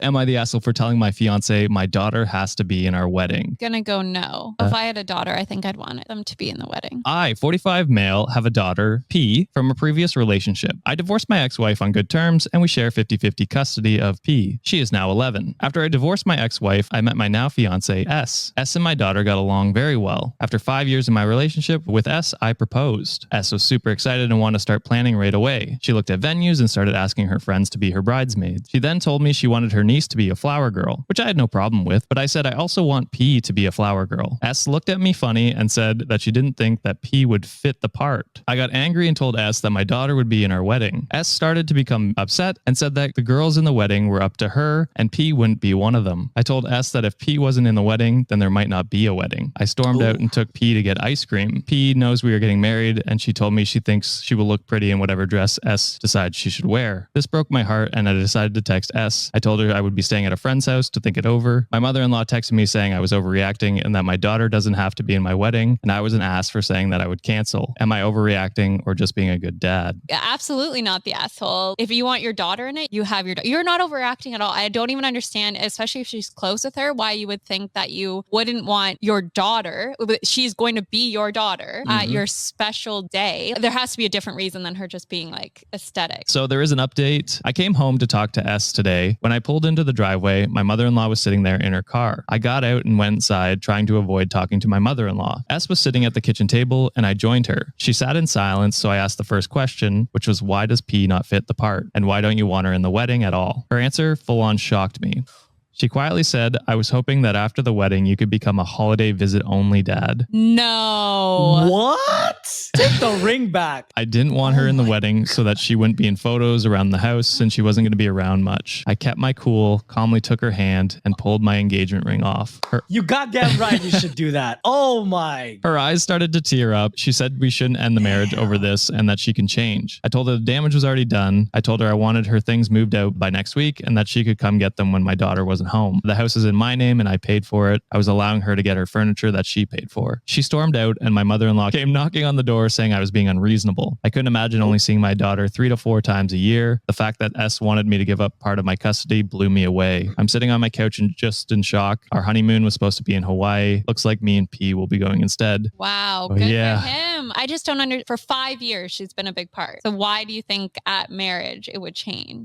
Am I the asshole for telling my fiance my daughter has to be in our wedding? Gonna go no. If I had a daughter, I think I'd want them to be in the wedding. I, 45 male, have a daughter, P, from a previous relationship. I divorced my ex-wife on good terms, and we share 50-50 custody of P. She is now 11. After I divorced my ex-wife, I met my now fiance, S. S and my daughter got along very well. After 5 years in my relationship with S, I proposed. S was super excited and wanted to start planning right away. She looked at venues and started asking her friends to be her bridesmaids. She then told me she wanted her niece to be a flower girl, which I had no problem with, but I said I also want P to be a flower girl. S looked at me funny and said that she didn't think that P would fit the part. I got angry and told S that my daughter would be in our wedding. S started to become upset and said that the girls in the wedding were up to her and P wouldn't be one of them. I told S that if P wasn't in the wedding, then there might not be a wedding. I stormed out and took P to get ice cream. P knows we are getting married and she told me she thinks she will look pretty in whatever dress S decides she should wear. This broke my heart and I decided to text S. I told her I would be staying at a friend's house to think it over. My mother-in-law texted me saying I was overreacting and that my daughter doesn't have to be in my wedding, and I was an ass for saying that I would cancel. Am I overreacting or just being a good dad? Absolutely not the asshole. If you want your daughter in it, you have your you're not overreacting at all. I don't even understand, especially if she's close with her, why you would think that you wouldn't want your daughter, she's going to be your daughter at your special day. There has to be a different reason than her just being like aesthetic. So there is an update. I came home to talk to S today. When I pulled into the driveway, my mother-in-law was sitting there in her car. I got out and went inside trying to avoid talking to my mother-in-law. S was sitting at the kitchen table and I joined her. She sat in silence, so I asked the first question, which was why does P not fit the part? And why don't you want her in the wedding at all? Her answer full on shocked me. She quietly said, I was hoping that after the wedding, you could become a holiday visit only dad. No. What? Take the ring back. I didn't want her in the wedding so that she wouldn't be in photos around the house since she wasn't going to be around much. I kept my cool, calmly took her hand and pulled my engagement ring off. You goddamn right you should do that. Oh my. Her eyes started to tear up. She said we shouldn't end the marriage over this and that she can change. I told her the damage was already done. I told her I wanted her things moved out by next week and that she could come get them when my daughter wasn't home. The house is in my name and I paid for it. I was allowing her to get her furniture that she paid for. She stormed out and my mother-in-law came knocking on the door saying I was being unreasonable. I couldn't imagine only seeing my daughter 3 to 4 times a year. The fact that S wanted me to give up part of my custody blew me away. I'm sitting on my couch and just in shock. Our honeymoon was supposed to be in Hawaii. Looks like me and P will be going instead. Wow, good for him. I just don't for 5 years she's been a big part. So why do you think at marriage it would change?